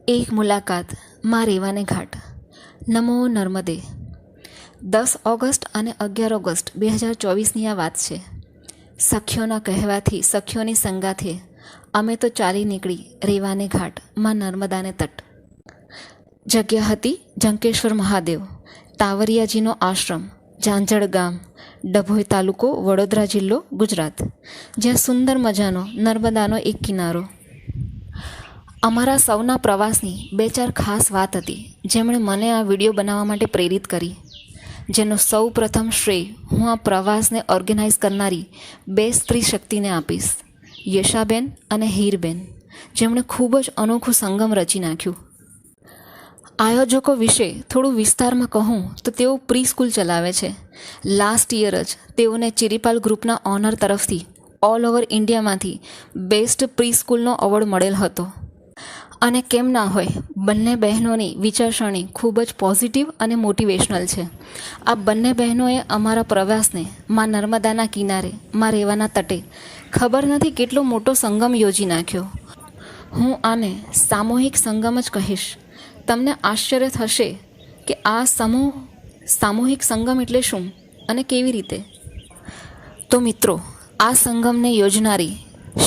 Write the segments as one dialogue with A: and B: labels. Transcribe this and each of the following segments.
A: એક મુલાકાત માં રેવાને ઘાટ. નમો નર્મદે. 10 ઓગસ્ટ અને 11 ઓગસ્ટ 2024ની આ વાત છે. સખીઓના કહેવાથી, સખીઓની સંગાથે અમે તો ચાલી નીકળી રેવાને ઘાટ માં નર્મદાને તટ. જગ્યા હતી જંકેશ્વર મહાદેવ, તાવરિયાજીનો આશ્રમ, ઝાંઝળ ગામ, ડભોઈ તાલુકો, વડોદરા જિલ્લો, ગુજરાત, જ્યાં સુંદર મજાનો નર્મદાનો એક કિનારો. અમારા સૌના પ્રવાસની 2-4 ખાસ વાત હતી જેમણે મને આ વિડીયો બનાવવા માટે પ્રેરિત કરી, જેનો સૌ પ્રથમ શ્રેય હું આ પ્રવાસને ઓર્ગેનાઇઝ કરનારી 2 સ્ત્રી શક્તિને આપીશ, યશાબેન અને હીરબેન, જેમણે ખૂબ જ અનોખું સંગમ રચી નાખ્યું. આયોજકો વિશે થોડું વિસ્તારમાં કહું તો તેઓ પ્રી સ્કૂલ ચલાવે છે. લાસ્ટ યર જ તેઓને ચિરીપાલ ગ્રુપના ઓનર તરફથી ઓલ ઓવર ઇન્ડિયામાંથી બેસ્ટ પ્રી સ્કૂલનો એવોર્ડ મળેલ હતો. અને કેમ ના હોય, બંને બહેનોની વિચારસરણી ખૂબ જ પોઝિટિવ અને મોટિવેશનલ છે. આ બંને બહેનોએ અમારા પ્રવાસને માં નર્મદાના કિનારે, માં રેવાના તટે ખબર નથી કેટલો મોટો સંગમ યોજી નાખ્યો. હું આને સામૂહિક સંગમ જ કહીશ. તમને આશ્ચર્ય થશે કે આ સામૂહિક સંગમ એટલે શું અને કેવી રીતે. તો મિત્રો, આ સંગમને યોજનારી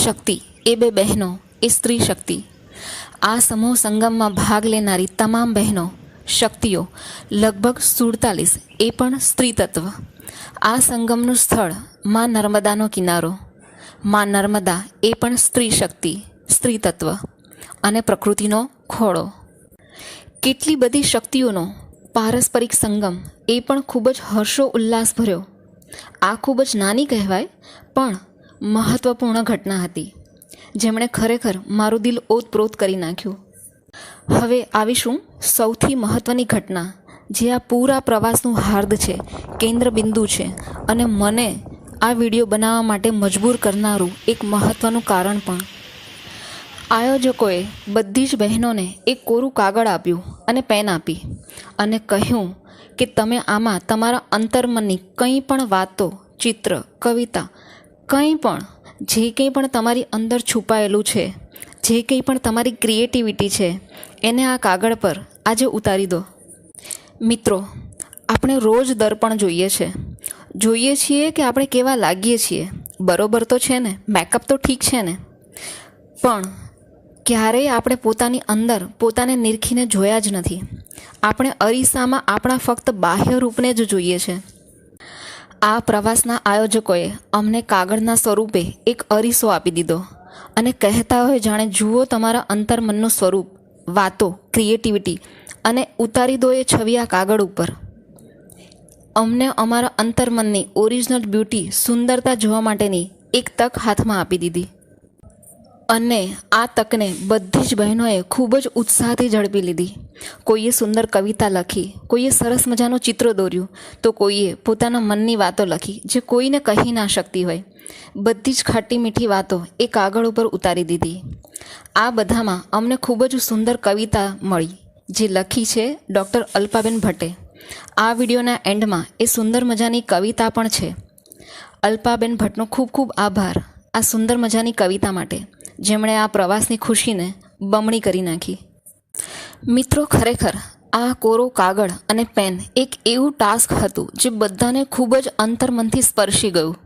A: શક્તિ એ 2 બહેનો એ સ્ત્રી શક્તિ. આ સમૂહ સંગમમાં ભાગ લેનારી તમામ બહેનો શક્તિઓ લગભગ 47 એ પણ સ્ત્રી તત્વ. આ સંગમનું સ્થળ માં નર્મદાનો કિનારો. માં નર્મદા એ પણ સ્ત્રી શક્તિ, સ્ત્રી તત્વ અને પ્રકૃતિનો ખોળો. કેટલી બધી શક્તિઓનો પારસ્પરિક સંગમ, એ પણ ખૂબ જ હર્ષો ઉલ્લાસ ભર્યો. આ ખૂબ જ નાની કહેવાય પણ મહત્વપૂર્ણ ઘટના હતી, જેમણે ખરેખર મારું દિલ ઓતપ્રોત કરી નાખ્યું. હવે આવીશું સૌથી મહત્ત્વની ઘટના, જે આ પૂરા પ્રવાસનું હાર્દ છે, કેન્દ્રબિંદુ છે અને મને આ વિડીયો બનાવવા માટે મજબૂર કરનારું એક મહત્ત્વનું કારણ પણ. આયોજકોએ બધી જ બહેનોને એક કોરું કાગળ આપ્યું અને પેન આપી અને કહ્યું કે તમે આમાં તમારા અંતર્મનની કંઈ પણ વાતો, ચિત્ર, કવિતા, કંઈ પણ, જે કંઈ પણ તમારી અંદર છુપાયેલું છે, જે કંઈ પણ તમારી ક્રિએટિવિટી છે, એને આ કાગળ પર આજે ઉતારી દો. મિત્રો, આપણે રોજ દર્પણ જોઈએ છીએ કે આપણે કેવા લાગીએ છીએ. બરોબર તો છે ને, મેકઅપ તો ઠીક છે ને, પણ ક્યારેય આપણે પોતાની અંદર પોતાને નિરખીને જોયા જ નથી. આપણે અરીસામાં આપણા ફક્ત બાહ્ય રૂપને જ જોઈએ છે. આ પ્રવાસના આયોજકોએ અમને કાગળના સ્વરૂપે એક અરીસો આપી દીધો અને કહેતા હોય જાણે જુઓ તમારા અંતર્મનનું સ્વરૂપ, વાતો, ક્રિએટિવિટી, અને ઉતારી દો એ છબી આ કાગળ ઉપર. અમને અમારા અંતર્મનની ઓરિજિનલ બ્યુટી, સુંદરતા જોવા માટેની એક તક હાથમાં આપી દીધી. અને આ તકને બધી જ બહેનોએ ખૂબ જ ઉત્સાહથી ઝડપી લીધી. કોઈએ સુંદર કવિતા લખી, કોઈએ સરસ મજાનું ચિત્ર દોર્યું, તો કોઈએ પોતાના મનની વાતો લખી જે કોઈને કહી ના શકતી હોય. બધી જ ખાટી મીઠી વાતો એ કાગળ ઉપર ઉતારી દીધી. આ બધામાં અમને ખૂબ જ સુંદર કવિતા મળી, જે લખી છે ડૉક્ટર અલ્પાબેન ભટ્ટે. આ વિડીયોના એન્ડમાં એ સુંદર મજાની કવિતા પણ છે. અલ્પાબેન ભટ્ટનો ખૂબ ખૂબ આભાર આ સુંદર મજાની કવિતા માટે, જેમણે આ પ્રવાસની ખુશીને બમણી કરી નાખી. મિત્રો, ખરેખર આ કોરો કાગળ અને પેન એક એવું ટાસ્ક હતું જે બધાને ખૂબ જ અંતર્મનથી સ્પર્શી ગયું.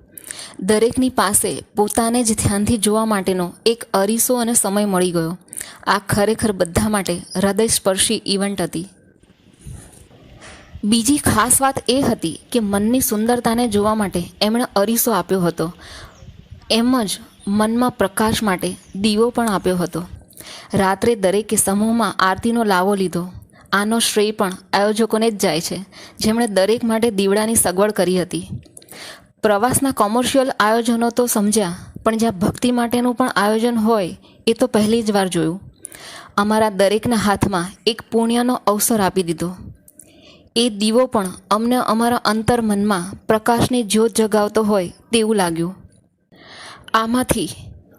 A: દરેકની પાસે પોતાને જ ધ્યાનથી જોવા માટેનો એક અરીસો અને સમય મળી ગયો. આ ખરેખર બધા માટે હૃદયસ્પર્શી ઇવેન્ટ હતી. બીજી ખાસ વાત એ હતી કે મનની સુંદરતાને જોવા માટે એમણે અરીસો આપ્યો હતો. એમ જ મનમાં પ્રકાશ માટે દીવો પણ આપ્યો હતો. રાત્રે દરેકે સમૂહમાં આરતીનો લાવો લીધો. આનો શ્રેય પણ આયોજકોને જ જાય છે, જેમણે દરેક માટે દીવડાની સગવડ કરી હતી. પ્રવાસના કોમર્શિયલ આયોજનો તો સમજ્યા, પણ જ્યાં ભક્તિ માટેનું પણ આયોજન હોય એ તો પહેલી જ વાર જોયું. અમારા દરેકના હાથમાં એક પુણ્યનો અવસર આપી દીધો. એ દીવો પણ અમને અમારા અંતર્મનમાં પ્રકાશની જ્યોત જગાવતો હોય તેવું લાગ્યું. આમાંથી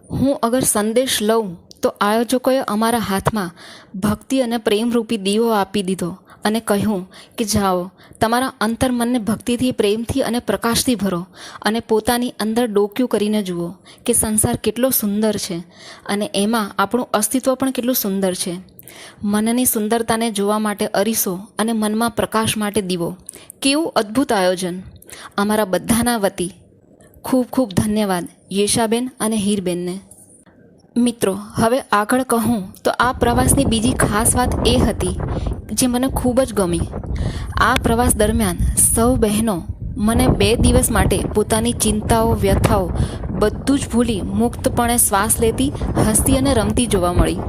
A: હું અગર સંદેશ લઉં તો આયોજકોએ અમારા હાથમાં ભક્તિ અને પ્રેમરૂપી દીવો આપી દીધો અને કહ્યું કે જાઓ, તમારા અંતર્મનને ભક્તિથી, પ્રેમથી અને પ્રકાશથી ભરો અને પોતાની અંદર ડોક્યું કરીને જુઓ કે સંસાર કેટલો સુંદર છે અને એમાં આપણું અસ્તિત્વ પણ કેટલું સુંદર છે. મનની સુંદરતાને જોવા માટે અરીસો અને મનમાં પ્રકાશ માટે દીવો. કેવું અદ્ભુત આયોજન! અમારા બધાના વતી ખૂબ ખૂબ ધન્યવાદ યેશાબેન અને હીરબેનને. મિત્રો, હવે આગળ કહું તો આ પ્રવાસની બીજી ખાસ વાત એ હતી જે મને ખૂબ જ ગમી. આ પ્રવાસ દરમિયાન સૌ બહેનો મને 2 દિવસ માટે પોતાની ચિંતાઓ, વ્યથાઓ બધું જ ભૂલી મુક્તપણે શ્વાસ લેતી, હસતી અને રમતી જોવા મળી.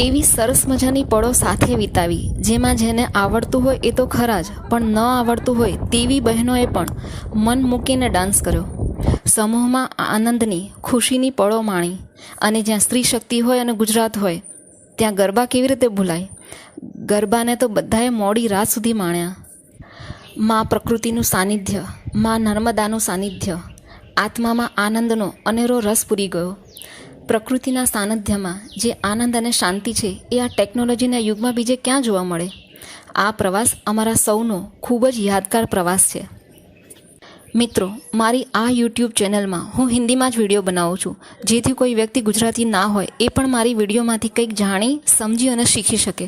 A: એવી સરસ મજાની પળો સાથે વિતાવી, જેમાં જેને આવડતું હોય એ તો ખરા જ, પણ ન આવડતું હોય તેવી બહેનોએ પણ મન મૂકીને ડાન્સ કર્યો. સમૂહમાં આનંદની, ખુશીની પળો માણી. અને જ્યાં સ્ત્રી શક્તિ હોય અને ગુજરાત હોય ત્યાં ગરબા કેવી રીતે ભૂલાય? ગરબાને તો બધાએ મોડી રાત સુધી માણ્યા. માં પ્રકૃતિનું સાનિધ્ય, માં નર્મદાનું સાનિધ્ય, આત્મામાં આનંદનો અનેરો રસ પૂરી ગયો. પ્રકૃતિના સાનિધ્યમાં જે આનંદ અને શાંતિ છે એ આ ટેકનોલોજીના યુગમાં બીજે ક્યાં જોવા મળે? આ પ્રવાસ અમારા સૌનો ખૂબ જ યાદગાર પ્રવાસ છે. મિત્રો, મારી આ યુટ્યુબ ચેનલમાં હું હિન્દીમાં જ વિડીયો બનાવું છું, જેથી કોઈ વ્યક્તિ ગુજરાતી ના હોય એ પણ મારી વિડીયોમાંથી કંઈક જાણી, સમજી અને શીખી શકે.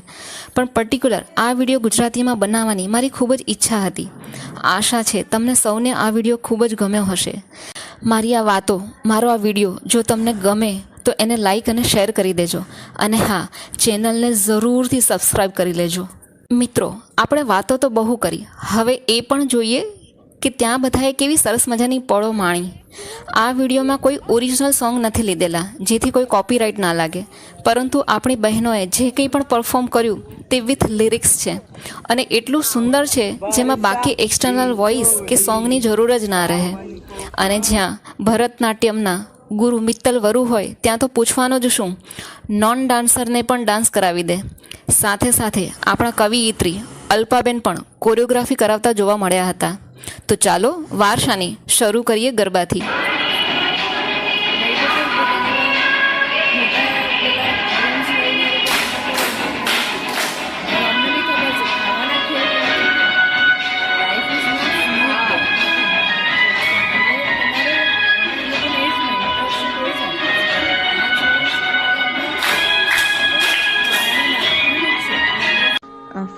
A: પણ પર્ટિક્યુલર આ વિડીયો ગુજરાતીમાં બનાવવાની મારી ખૂબ જ ઈચ્છા હતી. આશા છે તમને સૌને આ વિડીયો ખૂબ જ ગમ્યો હશે. મારી આ વાતો, મારો આ વિડીયો જો તમને ગમે તો એને લાઈક અને શેર કરી દેજો. અને હા, ચેનલને જરૂરથી સબસ્ક્રાઈબ કરી લેજો. મિત્રો, આપણે વાતો તો બહુ કરી, હવે એ પણ જોઈએ કે ત્યાં બધાએ કેવી સરસ મજાની પળો માણી. આ વિડીયોમાં કોઈ ઓરિજિનલ સોંગ નથી લીધેલા, જેથી કોઈ કોપીરાઇટ ના લાગે, પરંતુ આપણી બહેનોએ જે કંઈ પણ પરફોર્મ કર્યું તે વિથ લિરિક્સ છે અને એટલું સુંદર છે જેમાં બાકી એક્સટર્નલ વોઇસ કે સોંગની જરૂર જ ના રહે. અને જ્યાં ભરતનાટ્યમના ગુરુ મિત્તલ વરુ હોય ત્યાં તો પૂછવાનું જ શું, નોન ડાન્સરને પણ ડાન્સ કરાવી દે. સાથે સાથે આપણા કવિયત્રી અલ્પાબેન પણ કોરિયોગ્રાફી કરાવતા જોવા મળ્યા હતા. તો ચાલો વારસાની શરૂ કરીએ ગરબાથી.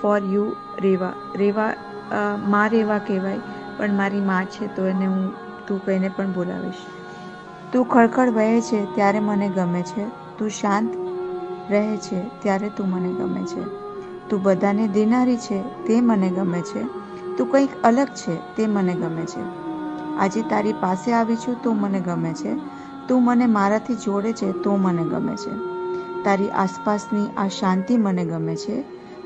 B: ફોર યુ રેવા. રેવા માં રેવા કહેવાય, પણ મારી માં છે તો એને હું તું કહીને પણ બોલાવીશ. તું ખળખળ વહે છે ત્યારે મને ગમે છે, તું શાંત રહે છે ત્યારે તું મને ગમે છે, તું બધાને દેનારી છે તે મને ગમે છે, તું કંઈક અલગ છે તે મને ગમે છે. આજે તારી પાસે આવી છું તો મને ગમે છે, તું મને મારાથી જોડે છે તો મને ગમે છે. તારી આસપાસની આ શાંતિ મને ગમે છે,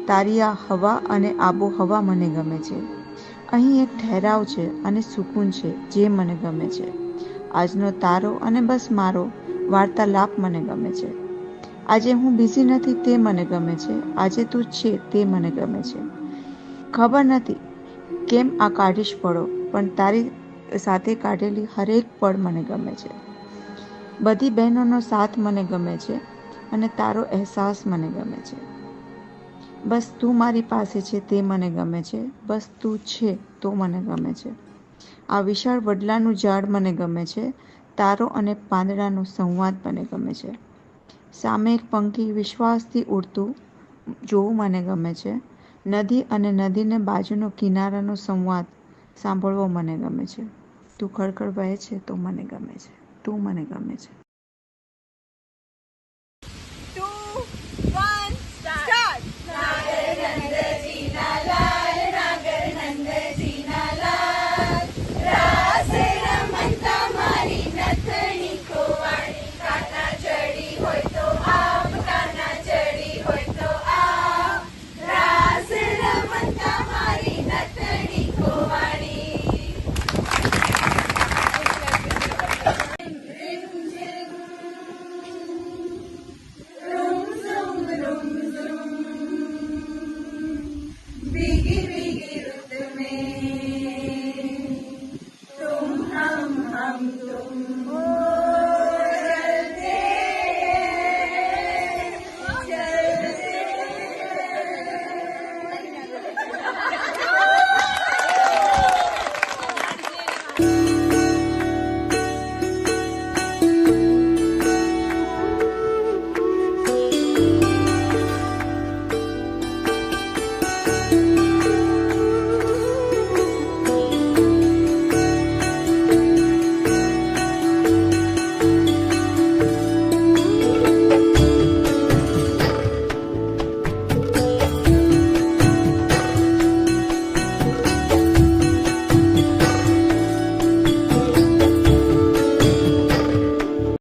B: તારી આ હવા અને આબોહવા મને ગમે છે. અહીં એક ઠહેરાવ છે અને સુકૂન છે જે મને ગમે છે. આજનો તારો અને બસ મારો વાર્તાલાપ મને ગમે છે. આજે હું બિઝી નથી તે મને ગમે છે, આજે તું છે તે મને ગમે છે. ખબર નથી કેમ આ કાઢીશ પળો, પણ તારી સાથે કાઢેલી હરેક પળ મને ગમે છે. બધી બહેનોનો સાથ મને ગમે છે અને તારો અહેસાસ મને ગમે છે. બસ તું મારી પાસે છે તે મને ગમે છે, બસ તું છે તો મને ગમે છે. આ વિશાળ વડલાનું ઝાડ મને ગમે છે, તારો અને પાંદડાનો સંવાદ મને ગમે છે. સામે એક પંખી વિશ્વાસથી ઉડતું જોવું મને ગમે છે. નદી અને નદીને બાજુનો કિનારાનો સંવાદ સાંભળવો મને ગમે છે. તું ખળખળ વહે છે તો મને ગમે છે, તું મને ગમે છે.